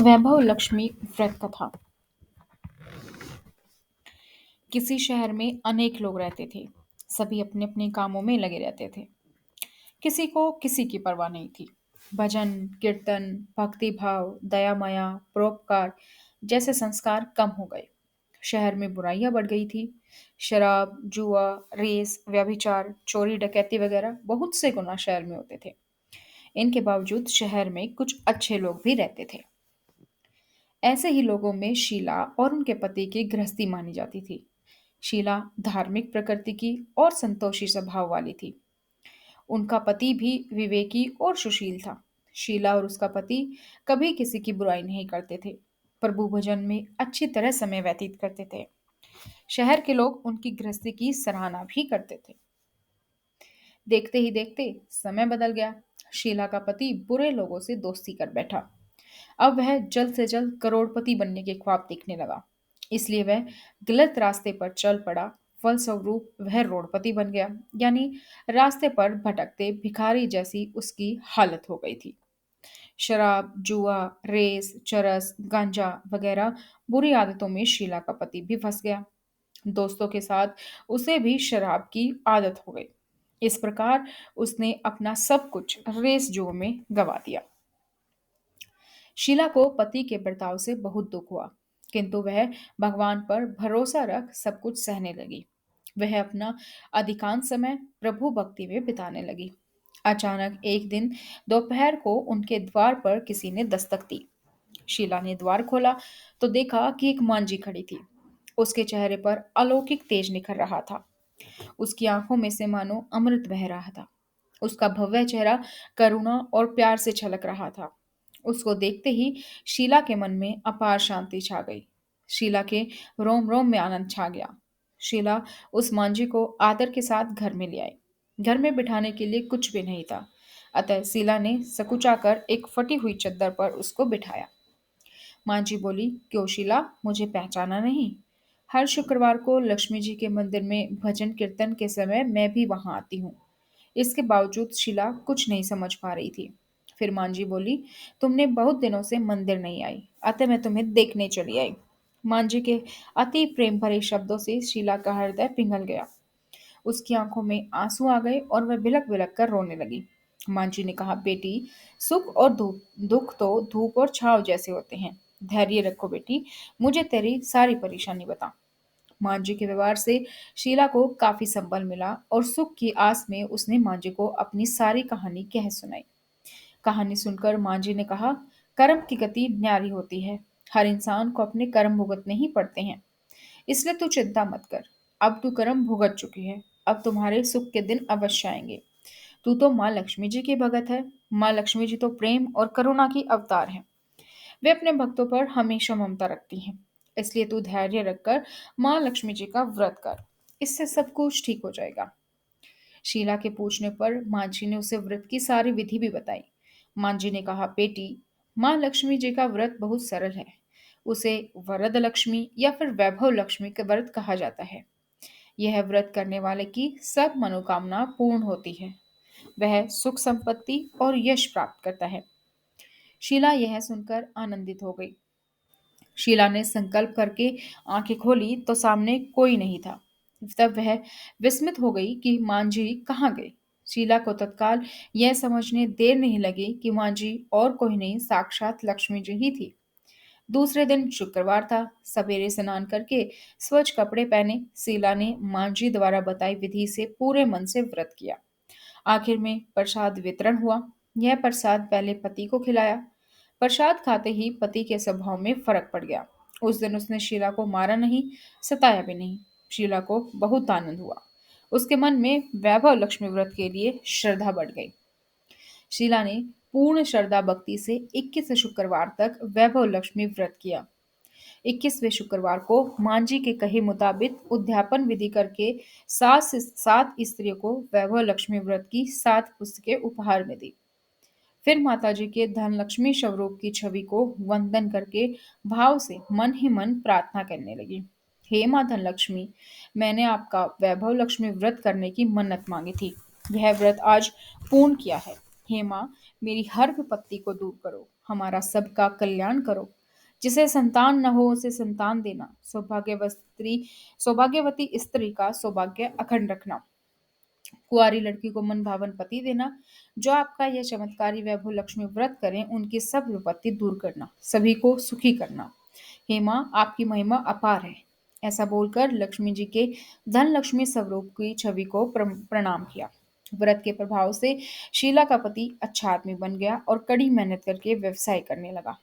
वैभव लक्ष्मी व्रत कथा। किसी शहर में अनेक लोग रहते थे। सभी अपने अपने कामों में लगे रहते थे। किसी को किसी की परवाह नहीं थी। भजन, कीर्तन, भक्ति भाव, दया माया, परोपकार जैसे संस्कार कम हो गए। शहर में बुराइयां बढ़ गई थी। शराब, जुआ, रेस, व्यभिचार, चोरी डकैती वगैरह बहुत से गुनाह शहर में होते थे। इनके बावजूद शहर में कुछ अच्छे लोग भी रहते थे। ऐसे ही लोगों में शीला और उनके पति की गृहस्थी मानी जाती थी। शीला धार्मिक प्रकृति की और संतोषी स्वभाव वाली थी। उनका पति भी विवेकी और सुशील था। शीला और उसका पति कभी किसी की बुराई नहीं करते थे। प्रभु भजन में अच्छी तरह समय व्यतीत करते थे। शहर के लोग उनकी गृहस्थी की सराहना भी करते थे। देखते ही देखते समय बदल गया। शीला का पति बुरे लोगों से दोस्ती कर बैठा। अब वह जल्द से जल्द करोड़पति बनने के ख्वाब देखने लगा। इसलिए वह गलत रास्ते पर चल पड़ा। फलस्वरूप वह रोड़पति बन गया, यानी रास्ते पर भटकते भिखारी जैसी उसकी हालत हो गई थी। शराब, जुआ, रेस, चरस, गांजा वगैरह बुरी आदतों में शीला का पति भी फंस गया। दोस्तों के साथ उसे भी शराब की आदत हो गई। इस प्रकार उसने अपना सब कुछ रेस जुए में गवा दिया। शीला को पति के बर्ताव से बहुत दुख हुआ, किंतु वह भगवान पर भरोसा रख सब कुछ सहने लगी। वह अपना अधिकांश समय प्रभु भक्ति में बिताने लगी। अचानक एक दिन दोपहर को उनके द्वार पर किसी ने दस्तक दी। शीला ने द्वार खोला तो देखा कि एक मांझी खड़ी थी। उसके चेहरे पर अलौकिक तेज निखर रहा था। उसकी आंखों में से मानो अमृत बह रहा था। उसका भव्य चेहरा करुणा और प्यार से छलक रहा था। उसको देखते ही शीला के मन में अपार शांति छा गई। शीला के रोम रोम में आनंद छा गया। शीला उस मांझी को आदर के साथ घर में ले आई। घर में बिठाने के लिए कुछ भी नहीं था, अतः शीला ने सकुचाकर एक फटी हुई चद्दर पर उसको बिठाया। माँ जी बोली, क्यों शीला, मुझे पहचाना नहीं? हर शुक्रवार को लक्ष्मी जी के मंदिर में भजन कीर्तन के समय मैं भी वहां आती हूँ। इसके बावजूद शीला कुछ नहीं समझ पा रही थी। फिर माँ जी बोली, तुमने बहुत दिनों से मंदिर नहीं आई, अतः मैं तुम्हें देखने चली आई। माँ जी के अति प्रेम भरे शब्दों से शीला का हृदय पिघल गया। उसकी आंखों में आंसू आ गए और वह बिलक बिलक कर रोने लगी। माँ जी ने कहा, बेटी, सुख और दुख तो धूप और छांव जैसे होते हैं। धैर्य रखो बेटी, मुझे तेरी सारी परेशानी बता। माँ जी के व्यवहार से शीला को काफी संबल मिला और सुख की आस में उसने माँ जी को अपनी सारी कहानी कह सुनाई। कहानी सुनकर माँ जी ने कहा, कर्म की गति न्यारी होती है। हर इंसान को अपने कर्म भुगतने ही पड़ते हैं। इसलिए तू चिंता मत कर। अब तू कर्म भुगत चुकी है। अब तुम्हारे सुख के दिन अवश्य आएंगे। तू तो माँ लक्ष्मी जी की भगत है। माँ लक्ष्मी जी तो प्रेम और करुणा की अवतार है। वे अपने भक्तों पर हमेशा ममता रखती हैं। इसलिए तू धैर्य रखकर माँ लक्ष्मी जी का व्रत कर। इससे सब कुछ ठीक हो जाएगा। शीला के पूछने पर माँ जी ने उसे व्रत की सारी विधि भी बताई। माँ जी ने कहा, बेटी, माँ लक्ष्मी जी का व्रत बहुत सरल है। उसे वरद लक्ष्मी या फिर वैभव लक्ष्मी का व्रत कहा जाता है। यह व्रत करने वाले की सब मनोकामना पूर्ण होती है। वह सुख संपत्ति और यश प्राप्त करता है। शीला यह सुनकर आनंदित हो गई। शीला ने संकल्प करके आंखें खोली तो सामने कोई नहीं था। तब वह विस्मित हो गई कि मांझी कहाँ गई। शीला को तत्काल यह समझने देर नहीं लगी कि मांझी और कोई नहीं, साक्षात लक्ष्मी जी ही थी। दूसरे दिन शुक्रवार था। सवेरे स्नान करके स्वच्छ कपड़े पहने शीला ने मांझी द्वारा बताई विधि से पूरे मन से व्रत किया। आखिर में प्रसाद वितरण हुआ। यह प्रसाद पहले पति को खिलाया। प्रसाद खाते ही पति के स्वभाव में फर्क पड़ गया। उस दिन उसने शीला को मारा नहीं, सताया भी नहीं। शीला को बहुत आनंद हुआ। उसके मन में वैभव लक्ष्मी व्रत के लिए श्रद्धा बढ़ गई। शीला ने पूर्ण श्रद्धा भक्ति से 21 शुक्रवार तक वैभव लक्ष्मी व्रत किया। 21वें शुक्रवार को मांझी के कहे मुताबिक उद्यापन विधि करके सात स्त्रियों को वैभव लक्ष्मी व्रत की 7 पुस्तकें उपहार में दी। फिर माताजी के धनलक्ष्मी स्वरूप की छवि को वंदन करके भाव से मन ही मन प्रार्थना करने लगी। हे माँ धनलक्ष्मी, मैंने आपका वैभव लक्ष्मी व्रत करने की मन्नत मांगी थी। यह व्रत आज पूर्ण किया है। हे माँ, मेरी हर विपत्ति को दूर करो। हमारा सबका कल्याण करो। जिसे संतान न हो उसे संतान देना, सौभाग्यवती स्त्री का सौभाग्य अखंड रखना, कुंवारी लड़की को मन भावन पति देना। जो आपका यह चमत्कारी वैभव लक्ष्मी व्रत करें उनकी सब विपत्ति दूर करना, सभी को सुखी करना। हे माँ, आपकी महिमा अपार है। ऐसा बोलकर लक्ष्मी जी के धन लक्ष्मी स्वरूप की छवि को प्रणाम किया। व्रत के प्रभाव से शीला का पति अच्छा आदमी बन गया और कड़ी मेहनत करके व्यवसाय करने लगा।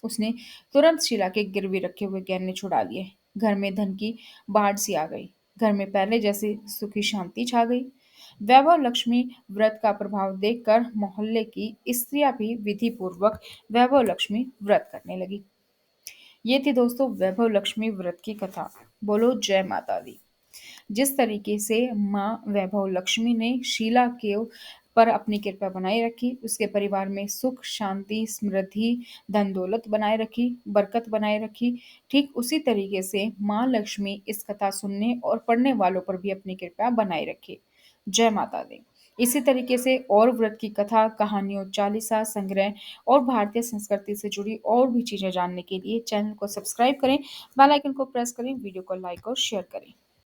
उसने तुरंत शीला के गिरवी रखे हुए गहने छुड़ा लिए। घर में धन की बाढ़ सी आ गई। घर में पहले जैसी सुखी शांति छा गई। वैभव लक्ष्मी व्रत का प्रभाव देखकर मोहल्ले की स्त्रियां भी विधि पूर्वक वैभव लक्ष्मी व्रत करने लगी। ये थी दोस्तों वैभव लक्ष्मी व्रत की कथा। बोलो जय माता दी। जिस तरीके से माँ वैभव लक्ष्मी ने शीला के पर अपनी कृपा बनाए रखी, उसके परिवार में सुख शांति समृद्धि धन दौलत बनाए रखी, बरकत बनाए रखी, ठीक उसी तरीके से माँ लक्ष्मी इस कथा सुनने और पढ़ने वालों पर भी अपनी कृपा बनाए रखे। जय माता दी। इसी तरीके से और व्रत की कथा कहानियों चालीसा संग्रह और भारतीय संस्कृति से जुड़ी और भी चीजें जानने के लिए चैनल को सब्सक्राइब करें, बेल आइकन को प्रेस करें, वीडियो को लाइक और शेयर करें।